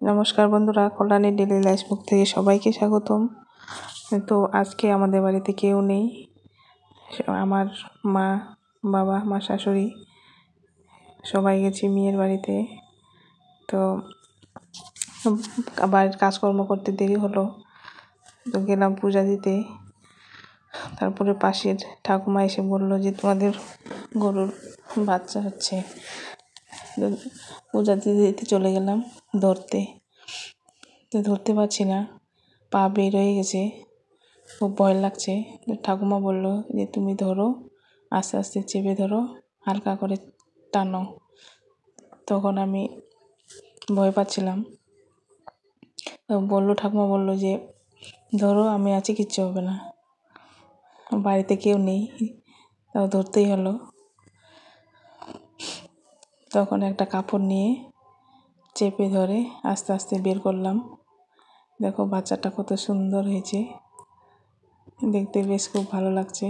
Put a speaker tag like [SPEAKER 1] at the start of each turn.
[SPEAKER 1] নমস্কার বন্ধুরা, Kalyani daily lifestyle থেকে সবাইকে স্বাগতম। তো আজকে আমাদের বাড়িতে কেউ নেই, আমার মা, বাবা, মা, শাশুড়ি সবাই গেছি মেয়ের বাড়িতে। তো বাড়ির কাজকর্ম করতে দেরি হলো, তো গেলাম পূজা দিতে। তারপরে পাশের ঠাকুমা এসে বললো যে তোমাদের গরুর বাচ্চা হচ্ছে। পূজা দিতে চলে গেলাম ধরতে, তো ধরতে পারছি না, পা বের হয়ে গেছে, খুব ভয় লাগছে। ঠাকুমা বললো যে তুমি ধরো, আস্তে আস্তে চেপে ধরো, হালকা করে টানো। তখন আমি ভয় পাচ্ছিলাম, ঠাকুমা বললো যে ধরো, আমি আছি, কিচ্ছু হবে না। বাড়িতে কেউ নেই, তাও ধরতেই হলো। তখন একটা কাপড় নিয়ে চেপে ধরে আস্তে আস্তে বের করলাম। দেখো বাচ্চাটা কত সুন্দর হয়েছে, দেখতে বেশ খুব ভালো লাগছে।